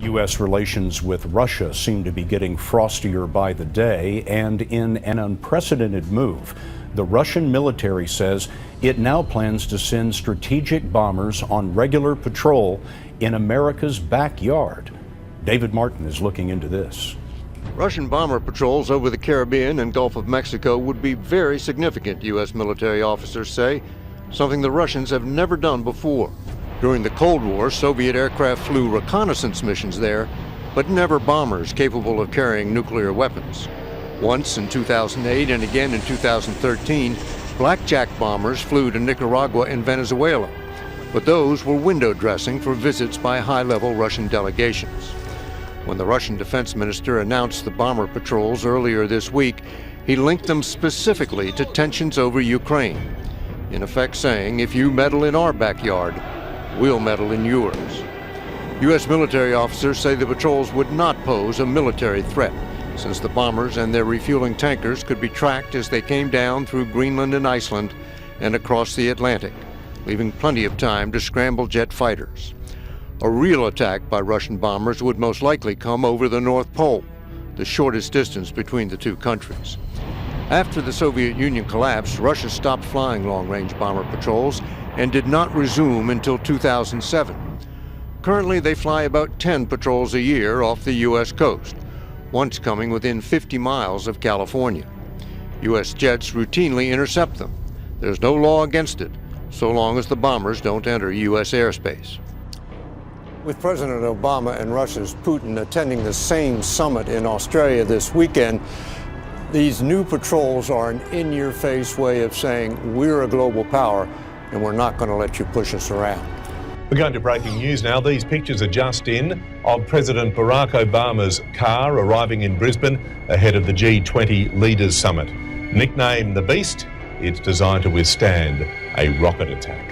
U.S. relations with Russia seem to be getting frostier by the day, and in an unprecedented move, the Russian military says it now plans to send strategic bombers on regular patrol in America's backyard. David Martin is looking into this. Russian bomber patrols over the Caribbean and Gulf of Mexico would be very significant, U.S. military officers say, something the Russians have never done before. During the Cold War, Soviet aircraft flew reconnaissance missions there, but never bombers capable of carrying nuclear weapons. Once in 2008 and again in 2013, Blackjack bombers flew to Nicaragua and Venezuela, but those were window dressing for visits by high-level Russian delegations. When the Russian defense minister announced the bomber patrols earlier this week, he linked them specifically to tensions over Ukraine, in effect saying, if you meddle in our backyard, we'll meddle in yours. U.S. military officers say the patrols would not pose a military threat, since the bombers and their refueling tankers could be tracked as they came down through Greenland and Iceland and across the Atlantic, leaving plenty of time to scramble jet fighters. A real attack by Russian bombers would most likely come over the North Pole, the shortest distance between the two countries. After the Soviet Union collapsed, Russia stopped flying long-range bomber patrols and did not resume until 2007. Currently, they fly about 10 patrols a year off the U.S. coast, once coming within 50 miles of California. U.S. jets routinely intercept them. There's no law against it, so long as the bombers don't enter U.S. airspace. With President Obama and Russia's Putin attending the same summit in Australia this weekend, these new patrols are an in-your-face way of saying we're a global power and we're not going to let you push us around. We're going to breaking news now. These pictures are just in of President Barack Obama's car arriving in Brisbane ahead of the G20 Leaders Summit. Nicknamed the Beast, it's designed to withstand a rocket attack.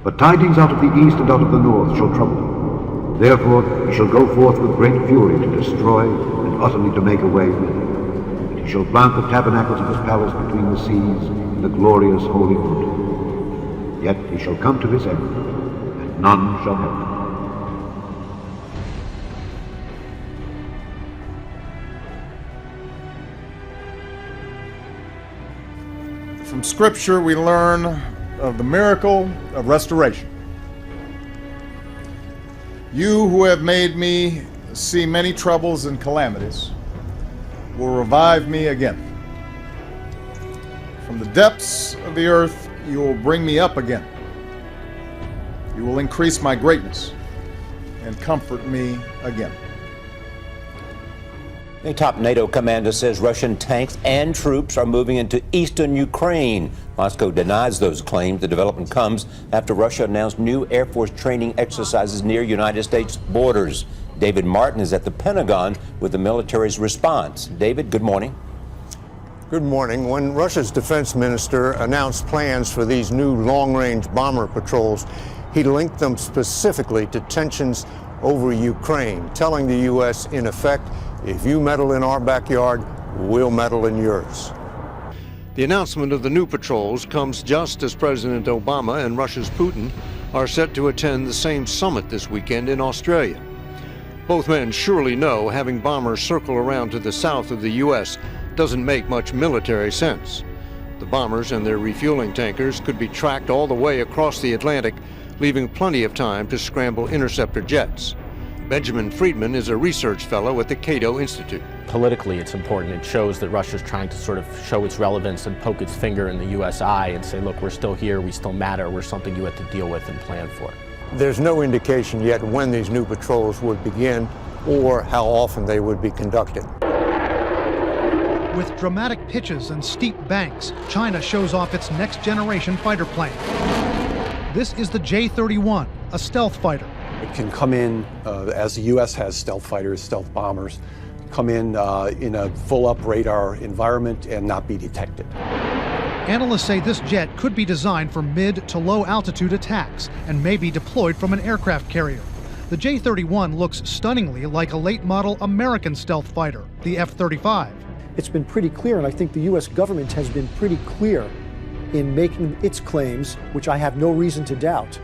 But tidings out of the east and out of the north shall trouble him. Therefore he shall go forth with great fury to destroy and utterly to make away with him. And he shall plant the tabernacles of his palace between the seas in the glorious holy wood. Yet he shall come to his end, and none shall help him. From Scripture we learn of the miracle of restoration. You who have made me see many troubles and calamities will revive me again. From the depths of the earth you will bring me up again. You will increase my greatness and comfort me again. A top NATO commander says Russian tanks and troops are moving into eastern Ukraine. Moscow denies those claims. The development comes after Russia announced new Air Force training exercises near United States borders. David Martin is at the Pentagon with the military's response. David, good morning. Good morning. When Russia's defense minister announced plans for these new long-range bomber patrols, he linked them specifically to tensions over Ukraine, telling the U.S., in effect, if you meddle in our backyard, we'll meddle in yours. The announcement of the new patrols comes just as President Obama and Russia's Putin are set to attend the same summit this weekend in Australia. Both men surely know having bombers circle around to the south of the U.S. doesn't make much military sense. The bombers and their refueling tankers could be tracked all the way across the Atlantic, leaving plenty of time to scramble interceptor jets. Benjamin Friedman is a research fellow at the Cato Institute. Politically, it's important. It shows that Russia's trying to sort of show its relevance and poke its finger in the U.S. eye and say, look, we're still here, we still matter, we're something you have to deal with and plan for. There's no indication yet when these new patrols would begin or how often they would be conducted. With dramatic pitches and steep banks, China shows off its next-generation fighter plane. This is the J-31, a stealth fighter. It can come in, as the U.S. has stealth fighters, stealth bombers, come in a full-up radar environment and not be detected. Analysts say this jet could be designed for mid to low altitude attacks and may be deployed from an aircraft carrier. The J-31 looks stunningly like a late model American stealth fighter, the F-35. It's been pretty clear, and I think the U.S. government has been pretty clear in making its claims, which I have no reason to doubt,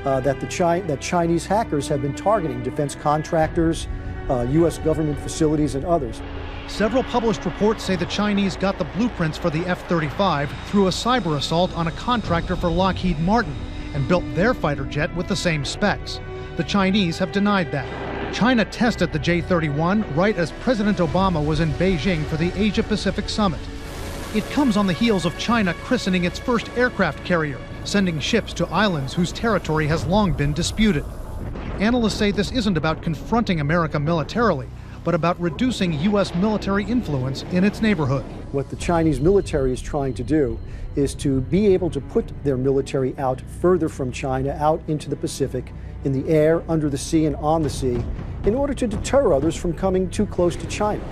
that Chinese hackers have been targeting defense contractors, U.S. government facilities, and others. Several published reports say the Chinese got the blueprints for the F-35 through a cyber assault on a contractor for Lockheed Martin and built their fighter jet with the same specs. The Chinese have denied that. China tested the J-31 right as President Obama was in Beijing for the Asia-Pacific Summit. It comes on the heels of China christening its first aircraft carrier, sending ships to islands whose territory has long been disputed. Analysts say this isn't about confronting America militarily, but about reducing U.S. military influence in its neighborhood. What the Chinese military is trying to do is to be able to put their military out further from China, out into the Pacific, in the air, under the sea, and on the sea, in order to deter others from coming too close to China.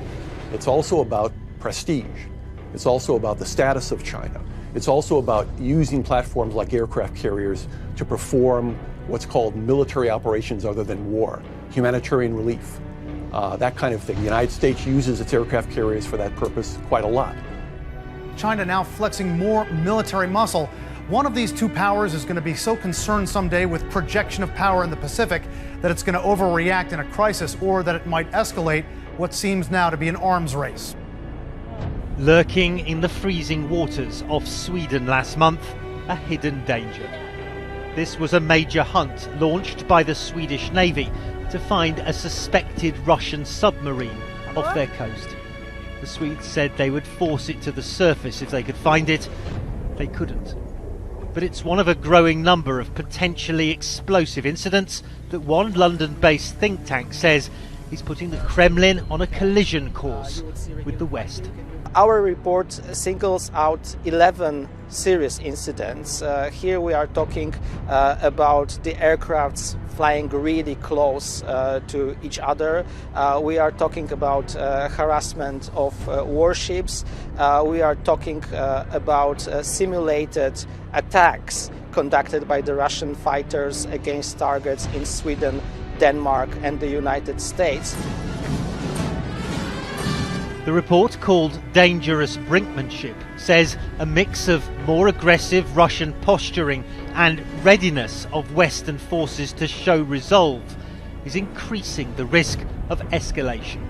It's also about prestige. It's also about the status of China. It's also about using platforms like aircraft carriers to perform what's called military operations other than war, humanitarian relief, that kind of thing. The United States uses its aircraft carriers for that purpose quite a lot. China now flexing more military muscle. One of these two powers is going to be so concerned someday with projection of power in the Pacific that it's going to overreact in a crisis, or that it might escalate what seems now to be an arms race. Lurking in the freezing waters off Sweden last month, a hidden danger. This was a major hunt launched by the Swedish Navy to find a suspected Russian submarine off their coast. The Swedes said they would force it to the surface if they could find it. They couldn't. But it's one of a growing number of potentially explosive incidents that one London-based think tank says is putting the Kremlin on a collision course with the West. Our report singles out 11 serious incidents. Here we are talking about the aircrafts flying really close to each other. We are talking about harassment of warships. We are talking about simulated attacks conducted by the Russian fighters against targets in Sweden, Denmark, and the United States. The report, called Dangerous Brinkmanship, says a mix of more aggressive Russian posturing and readiness of Western forces to show resolve is increasing the risk of escalation.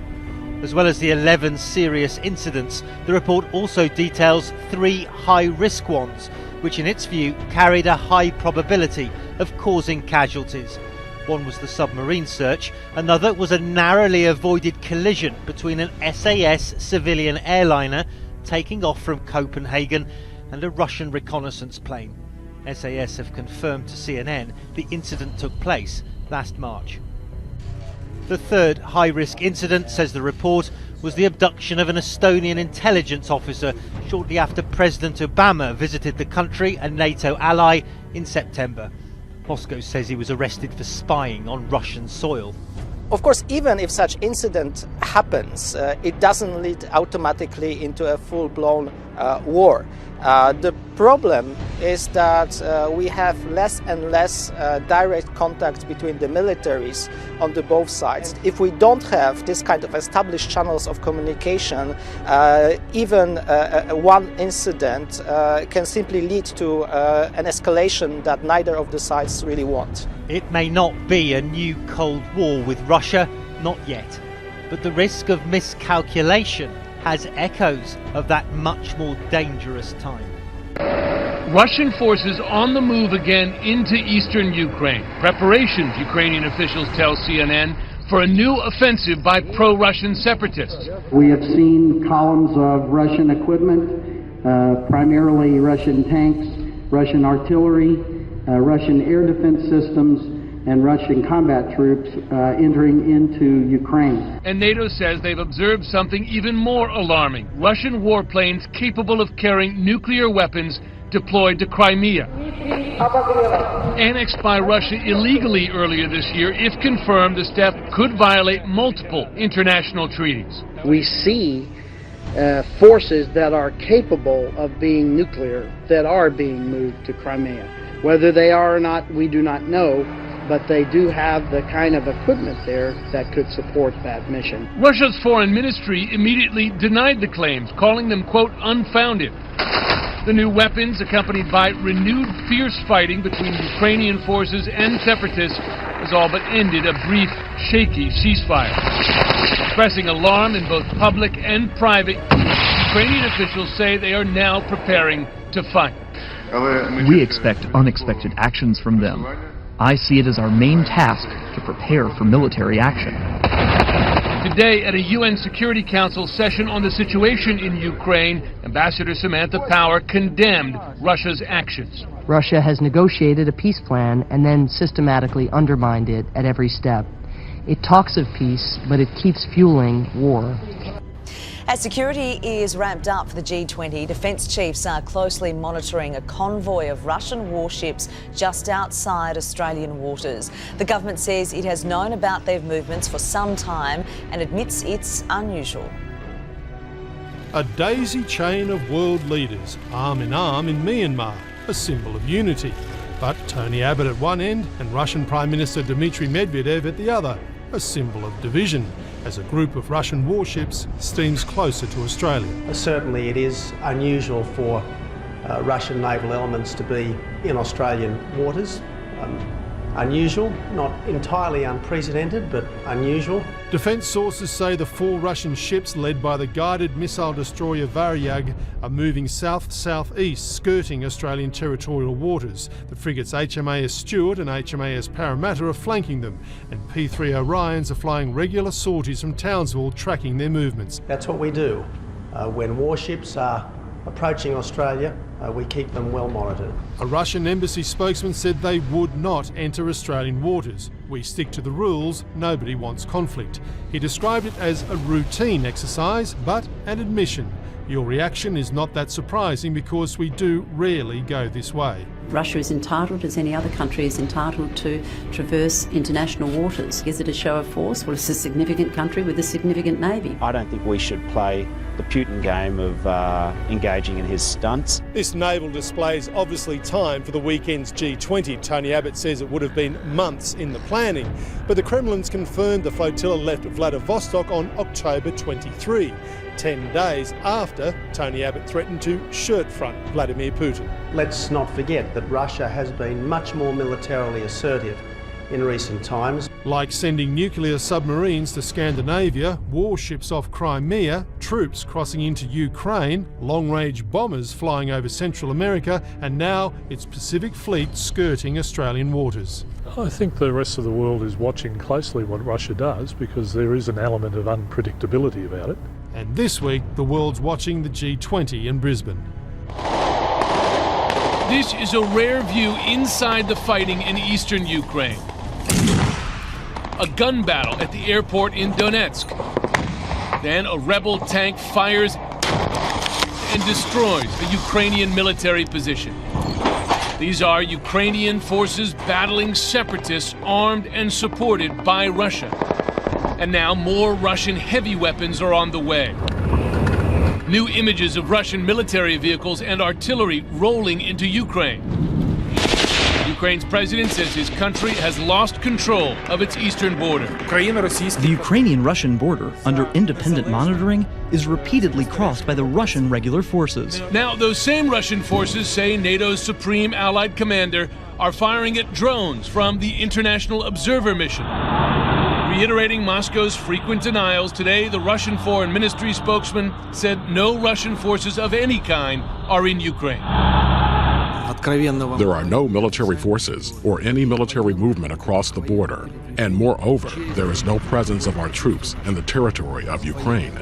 As well as the 11 serious incidents, the report also details 3 high-risk ones, which in its view carried a high probability of causing casualties. One was the submarine search, another was a narrowly avoided collision between an SAS civilian airliner taking off from Copenhagen and a Russian reconnaissance plane. SAS have confirmed to CNN the incident took place last March. The third high-risk incident, says the report, was the abduction of an Estonian intelligence officer shortly after President Obama visited the country, a NATO ally, in September. Moscow says he was arrested for spying on Russian soil. Of course, even if such incident happens, it doesn't lead automatically into a full-blown war. The problem is that we have less and less direct contact between the militaries on the both sides. If we don't have this kind of established channels of communication, even one incident can simply lead to an escalation that neither of the sides really want. It may not be a new Cold War with Russia, not yet, but the risk of miscalculation has echoes of that much more dangerous time. Russian forces on the move again into eastern Ukraine. Preparations, Ukrainian officials tell CNN, for a new offensive by pro-Russian separatists. We have seen columns of Russian equipment, primarily Russian tanks, Russian artillery, Russian air defense systems, and Russian combat troops entering into Ukraine. And NATO says they've observed something even more alarming. Russian warplanes capable of carrying nuclear weapons deployed to Crimea. Annexed by Russia illegally earlier this year, if confirmed, the step could violate multiple international treaties. we see forces that are capable of being nuclear that are being moved to Crimea. Whether they are or not, we do not know, but they do have the kind of equipment there that could support that mission. Russia's foreign ministry immediately denied the claims, calling them, quote, unfounded. The new weapons, accompanied by renewed fierce fighting between Ukrainian forces and separatists, has all but ended a brief, shaky ceasefire. Expressing alarm in both public and private, Ukrainian officials say they are now preparing to fight. We expect unexpected actions from them. I see it as our main task to prepare for military action. Today, at a UN Security Council session on the situation in Ukraine, Ambassador Samantha Power condemned Russia's actions. Russia has negotiated a peace plan and then systematically undermined it at every step. It talks of peace, but it keeps fueling war. As security is ramped up for the G20, defence chiefs are closely monitoring a convoy of Russian warships just outside Australian waters. The government says it has known about their movements for some time and admits it's unusual. A daisy chain of world leaders, arm in Myanmar, a symbol of unity. But Tony Abbott at one end and Russian Prime Minister Dmitry Medvedev at the other, a symbol of division, as a group of Russian warships steams closer to Australia. Certainly it is unusual for Russian naval elements to be in Australian waters. Unusual, not entirely unprecedented, but unusual. Defence sources say the 4 Russian ships led by the guided missile destroyer Varyag are moving south-southeast, skirting Australian territorial waters. The frigates HMAS Stuart and HMAS Parramatta are flanking them, and P3 Orions are flying regular sorties from Townsville, tracking their movements. That's what we do. When warships are approaching Australia, we keep them well monitored. A Russian embassy spokesman said they would not enter Australian waters. We stick to the rules, nobody wants conflict. He described it as a routine exercise, but an admission. Your reaction is not that surprising because we do rarely go this way. Russia is entitled, as any other country is entitled, to traverse international waters. Is it a show of force? Well, it's a significant country with a significant navy. I don't think we should play the Putin game of engaging in his stunts. This naval display is obviously timed for the weekend's G20. Tony Abbott says it would have been months in the planning, but the Kremlin's confirmed the flotilla left Vladivostok on October 23, 10 days after Tony Abbott threatened to shirt front Vladimir Putin. Let's not forget that Russia has been much more militarily assertive in recent times. Like sending nuclear submarines to Scandinavia, warships off Crimea, troops crossing into Ukraine, long-range bombers flying over Central America, and now its Pacific Fleet skirting Australian waters. I think the rest of the world is watching closely what Russia does because there is an element of unpredictability about it. And this week, the world's watching the G20 in Brisbane. This is a rare view inside the fighting in eastern Ukraine. A gun battle at the airport in Donetsk. Then a rebel tank fires and destroys a Ukrainian military position. These are Ukrainian forces battling separatists armed and supported by Russia. And now more Russian heavy weapons are on the way. New images of Russian military vehicles and artillery rolling into Ukraine. Ukraine's president says his country has lost control of its eastern border. The Ukrainian-Russian border, under independent monitoring, is repeatedly crossed by the Russian regular forces. Now, those same Russian forces say NATO's supreme allied commander are firing at drones from the International Observer Mission. Reiterating Moscow's frequent denials, today the Russian Foreign Ministry spokesman said no Russian forces of any kind are in Ukraine. There are no military forces or any military movement across the border. And moreover, there is no presence of our troops in the territory of Ukraine.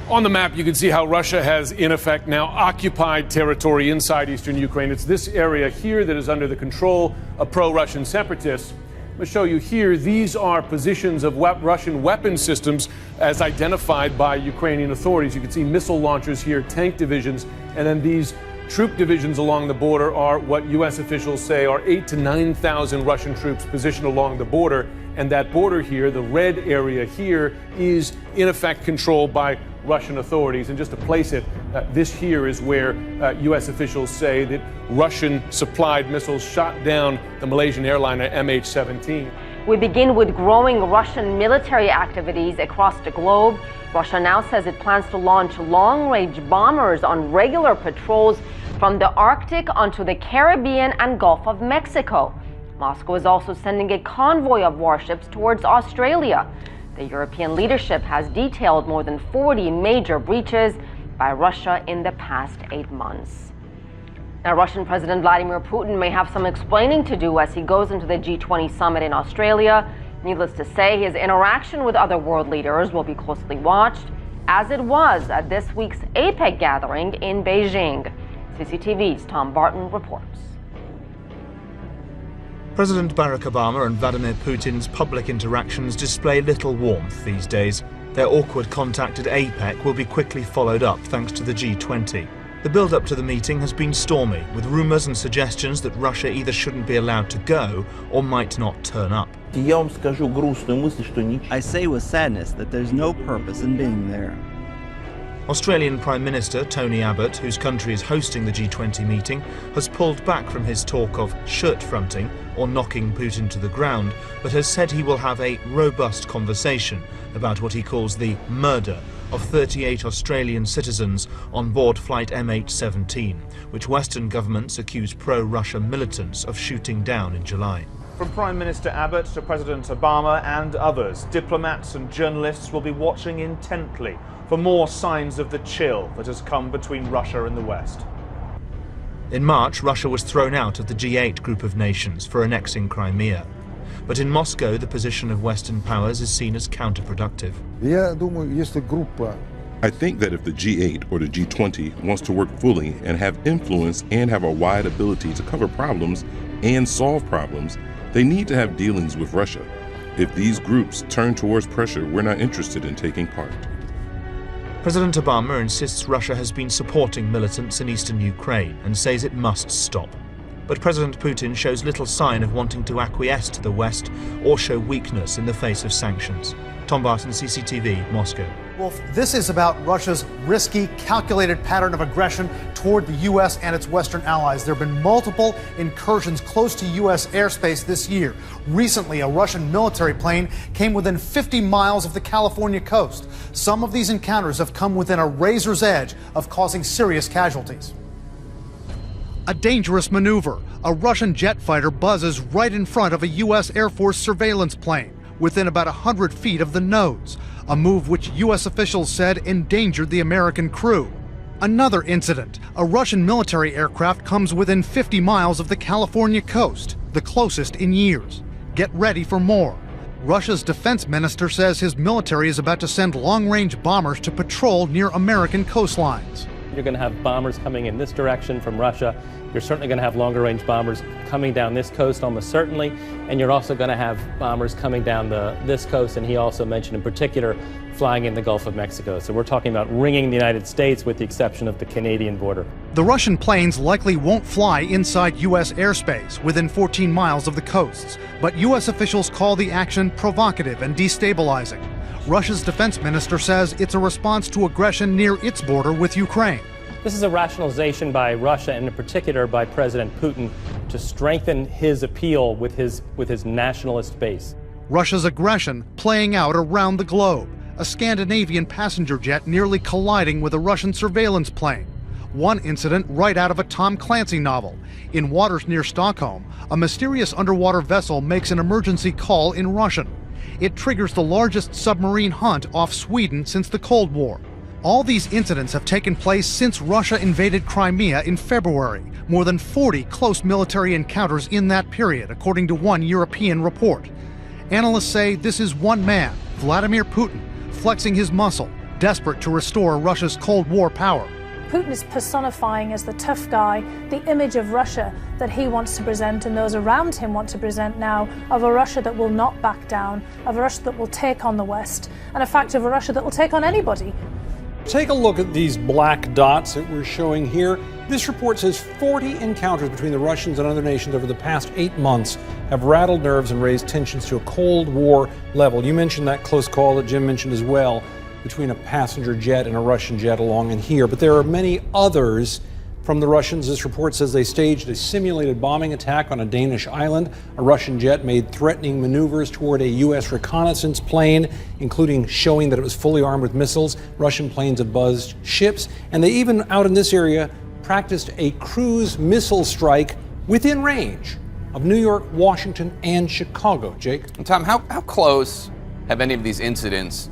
On the map, you can see how Russia has, in effect, now occupied territory inside eastern Ukraine. It's this area here that is under the control of pro-Russian separatists. I'm going to show you here, these are positions of Russian weapon systems as identified by Ukrainian authorities. You can see missile launchers here, tank divisions, and then these troop divisions along the border are what U.S. officials say are 8,000 to 9,000 Russian troops positioned along the border. And that border here, the red area here, is in effect controlled by Russian authorities. And just to place it, this here is where U.S. officials say that Russian-supplied missiles shot down the Malaysian airliner MH17. We begin with growing Russian military activities across the globe. Russia now says it plans to launch long-range bombers on regular patrols from the Arctic onto the Caribbean and Gulf of Mexico. Moscow is also sending a convoy of warships towards Australia. The European leadership has detailed more than 40 major breaches by Russia in the past 8 months. Now, Russian President Vladimir Putin may have some explaining to do as he goes into the G20 summit in Australia. Needless to say, his interaction with other world leaders will be closely watched, as it was at this week's APEC gathering in Beijing. CCTV's Tom Barton reports. President Barack Obama and Vladimir Putin's public interactions display little warmth these days. Their awkward contact at APEC will be quickly followed up thanks to the G20. The build-up to the meeting has been stormy, with rumours and suggestions that Russia either shouldn't be allowed to go or might not turn up. I say with sadness that there's no purpose in being there. Australian Prime Minister Tony Abbott, whose country is hosting the G20 meeting, has pulled back from his talk of shirt-fronting or knocking Putin to the ground, but has said he will have a robust conversation about what he calls the murder of 38 Australian citizens on board flight MH17, which Western governments accuse pro-Russia militants of shooting down in July. From Prime Minister Abbott to President Obama and others, diplomats and journalists will be watching intently for more signs of the chill that has come between Russia and the West. In March, Russia was thrown out of the G8 group of nations for annexing Crimea. But in Moscow, the position of Western powers is seen as counterproductive. I think that if the G8 or the G20 wants to work fully and have influence and have a wide ability to cover problems and solve problems, they need to have dealings with Russia. If these groups turn towards pressure, we're not interested in taking part. President Obama insists Russia has been supporting militants in eastern Ukraine and says it must stop. But President Putin shows little sign of wanting to acquiesce to the West or show weakness in the face of sanctions. Tom Barton, CCTV, Moscow. Wolf, this is about Russia's risky, calculated pattern of aggression toward the U.S. and its Western allies. There have been multiple incursions close to U.S. airspace this year. Recently, a Russian military plane came within 50 miles of the California coast. Some of these encounters have come within a razor's edge of causing serious casualties. A dangerous maneuver. A Russian jet fighter buzzes right in front of a U.S. Air Force surveillance plane, within about 100 feet of the nose, a move which U.S. officials said endangered the American crew. Another incident. A Russian military aircraft comes within 50 miles of the California coast, the closest in years. Get ready for more. Russia's defense minister says his military is about to send long-range bombers to patrol near American coastlines. You're going to have bombers coming in this direction from Russia. You're certainly going to have longer-range bombers coming down this coast, almost certainly. And you're also going to have bombers coming down this coast, and he also mentioned in particular flying in the Gulf of Mexico. So we're talking about ringing the United States with the exception of the Canadian border. The Russian planes likely won't fly inside U.S. airspace within 14 miles of the coasts, but U.S. officials call the action provocative and destabilizing. Russia's defense minister says it's a response to aggression near its border with Ukraine. This is a rationalization by Russia, and in particular by President Putin, to strengthen his appeal with his nationalist base. Russia's aggression playing out around the globe. A Scandinavian passenger jet nearly colliding with a Russian surveillance plane. One incident right out of a Tom Clancy novel. In waters near Stockholm, a mysterious underwater vessel makes an emergency call in Russian. It triggers the largest submarine hunt off Sweden since the Cold War. All these incidents have taken place since Russia invaded Crimea in February. More than 40 close military encounters in that period, according to one European report. Analysts say this is one man, Vladimir Putin, flexing his muscle, desperate to restore Russia's Cold War power. Putin is personifying as the tough guy, the image of Russia that he wants to present and those around him want to present now, of a Russia that will not back down, of a Russia that will take on the West, and in fact of a Russia that will take on anybody. take a look at these black dots that we're showing here. This report says 40 encounters between the Russians and other nations over the past 8 months have rattled nerves and raised tensions to a Cold War level. You mentioned that close call that Jim mentioned as well between a passenger jet and a Russian jet along in here. But there are many others from the Russians. This report says they staged a simulated bombing attack on a Danish island. A Russian jet made threatening maneuvers toward a U.S. reconnaissance plane, including showing that it was fully armed with missiles. Russian planes have buzzed ships, and they even, out in this area, practiced a cruise missile strike within range of New York, Washington, and Chicago. Jake? And Tom, how close have any of these incidents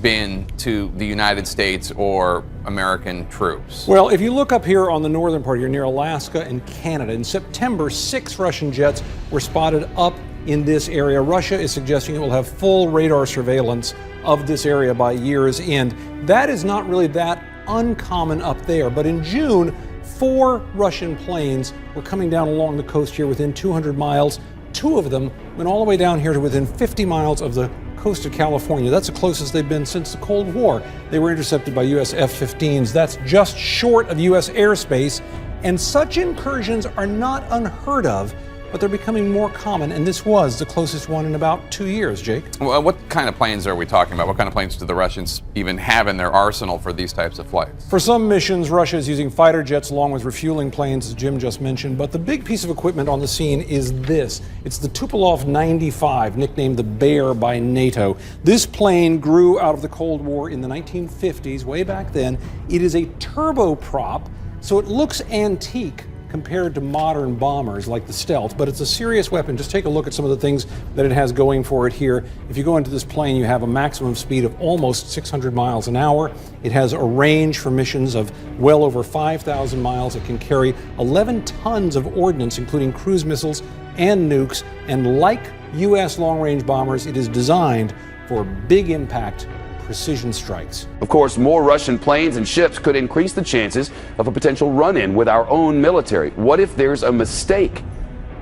been to the United States or American troops? Well, if you look up here on the northern part, you're near Alaska and Canada. In September, 6 Russian jets were spotted up in this area. Russia is suggesting it will have full radar surveillance of this area by year's end. That is not really that uncommon up there, but in June, 4 Russian planes were coming down along the coast here within 200 miles. 2 of them went all the way down here to within 50 miles of the coast of California. That's the closest they've been since the Cold War. They were intercepted by U.S. F-15s. That's just short of U.S. airspace, and such incursions are not unheard of, but they're becoming more common, and this was the closest one in about 2 years, Jake. Well, what kind of planes are we talking about? What kind of planes do the Russians even have in their arsenal for these types of flights? For some missions, Russia is using fighter jets along with refueling planes, as Jim just mentioned, but the big piece of equipment on the scene is this. It's the Tupolev 95, nicknamed the Bear by NATO. This plane grew out of the Cold War in the 1950s, way back then. It is a turboprop, so it looks antique compared to modern bombers like the Stealth, but it's a serious weapon. Just take a look at some of the things that it has going for it here. If you go into this plane, you have a maximum speed of almost 600 miles an hour. It has a range for missions of well over 5,000 miles. It can carry 11 tons of ordnance, including cruise missiles and nukes, and like U.S. long-range bombers, it is designed for big impact precision strikes. Of course, more Russian planes and ships could increase the chances of a potential run-in with our own military. What if there's a mistake?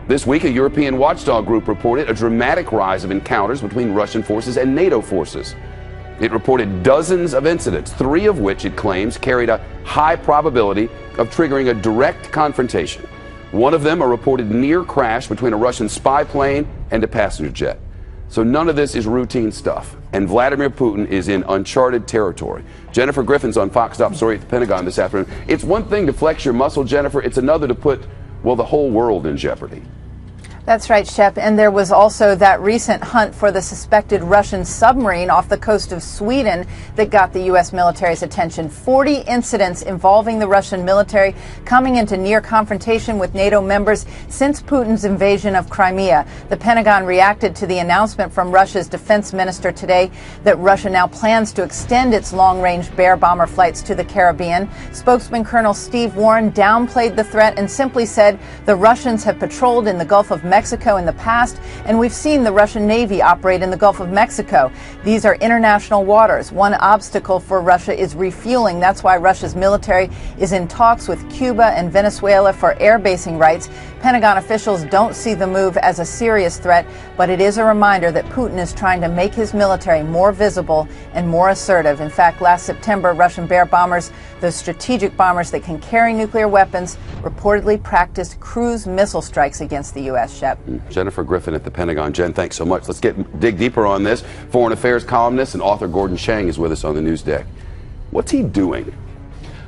This week, a European watchdog group reported a dramatic rise of encounters between Russian forces and NATO forces. It reported dozens of incidents, 3 of which it claims carried a high probability of triggering a direct confrontation. One of them, a reported near crash between a Russian spy plane and a passenger jet. So none of this is routine stuff, and Vladimir Putin is in uncharted territory. Jennifer Griffin's on Fox Top Story at the Pentagon this afternoon. It's one thing to flex your muscle, Jennifer. It's another to put, well, the whole world in jeopardy. That's right, Shep. And there was also that recent hunt for the suspected Russian submarine off the coast of Sweden that got the U.S. military's attention. 40 incidents involving the Russian military coming into near confrontation with NATO members since Putin's invasion of Crimea. The Pentagon reacted to the announcement from Russia's defense minister today that Russia now plans to extend its long-range Bear bomber flights to the Caribbean. Spokesman Colonel Steve Warren downplayed the threat and simply said the Russians have patrolled in the Gulf of Mexico in the past, and we've seen the Russian Navy operate in the Gulf of Mexico. These are international waters. One obstacle for Russia is refueling. That's why Russia's military is in talks with Cuba and Venezuela for air basing rights. Pentagon officials don't see the move as a serious threat, but it is a reminder that Putin is trying to make his military more visible and more assertive. In fact, last September, Russian Bear bombers, those strategic bombers that can carry nuclear weapons, reportedly practiced cruise missile strikes against the U.S. Jennifer Griffin at the Pentagon. Jen, thanks so much. Let's dig deeper on this. Foreign affairs columnist and author Gordon Chang is with us on the news deck. What's he doing?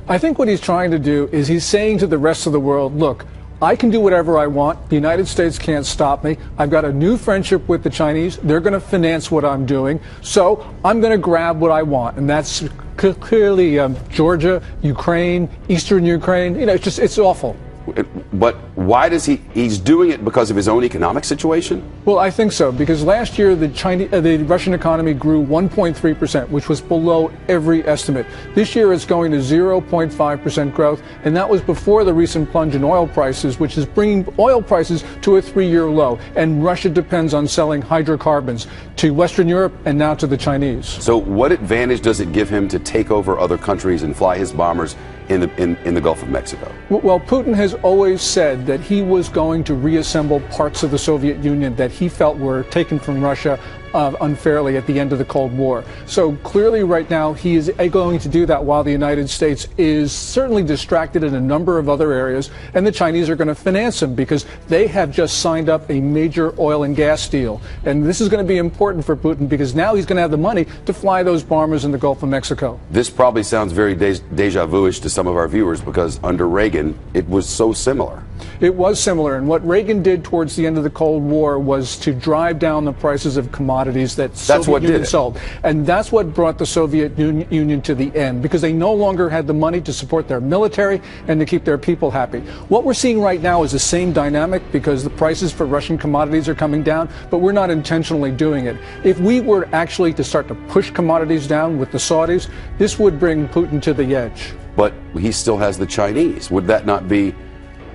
I think what he's trying to do is he's saying to the rest of the world, look, I can do whatever I want. The United States can't stop me. I've got a new friendship with the Chinese. They're going to finance what I'm doing. So I'm going to grab what I want. And that's clearly Georgia, Ukraine, Eastern Ukraine. You know, it's awful. But why does he's doing it because of his own economic situation? Well, I think so, because last year the Russian economy grew 1.3%, which was below every estimate. This year it's going to 0.5% growth, and that was before the recent plunge in oil prices, which is bringing oil prices to a 3-year low. And Russia depends on selling hydrocarbons to Western Europe and now to the Chinese. So what advantage does it give him to take over other countries and fly his bombers in the Gulf of Mexico? Well, Putin has always said that he was going to reassemble parts of the Soviet Union that he felt were taken from Russia unfairly at the end of the Cold War. So clearly right now he is going to do that while the United States is certainly distracted in a number of other areas, and the Chinese are going to finance him because they have just signed up a major oil and gas deal. And this is going to be important for Putin because now he's going to have the money to fly those bombers in the Gulf of Mexico. This probably sounds very deja vu-ish to some of our viewers because under Reagan, it was so similar. It was similar, and what Reagan did towards the end of the Cold War was to drive down the prices of commodities that Soviet Union sold. And that's what brought the Soviet Union to the end, because they no longer had the money to support their military and to keep their people happy. What we're seeing right now is the same dynamic because the prices for Russian commodities are coming down, but we're not intentionally doing it. If we were actually to start to push commodities down with the Saudis, this would bring Putin to the edge. But he still has the Chinese. Would that not be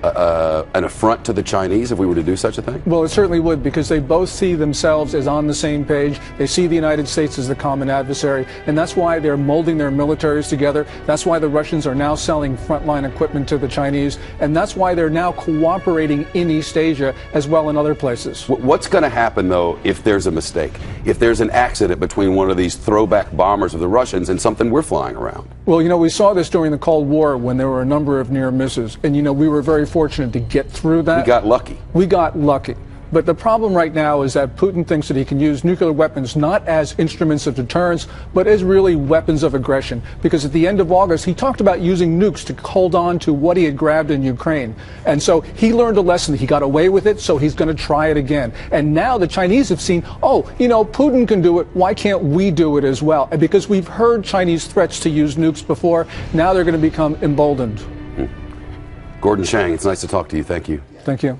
an affront to the Chinese if we were to do such a thing? Well, it certainly would, because they both see themselves as on the same page. They see the United States as the common adversary, and that's why they're molding their militaries together. That's why the Russians are now selling frontline equipment to the Chinese, and that's why they're now cooperating in East Asia as well in other places. What's going to happen, though, if there's a mistake? If there's an accident between one of these throwback bombers of the Russians and something we're flying around? Well, we saw this during the Cold War when there were a number of near misses, and we were very fortunate to get through that. We got lucky. We got lucky. But the problem right now is that Putin thinks that he can use nuclear weapons not as instruments of deterrence, but as really weapons of aggression. Because at the end of August, he talked about using nukes to hold on to what he had grabbed in Ukraine. And so he learned a lesson. He got away with it, so he's going to try it again. And now the Chinese have seen, Putin can do it. Why can't we do it as well? And because we've heard Chinese threats to use nukes before, now they're going to become emboldened. Gordon Chang, it's nice to talk to you. Thank you. Thank you.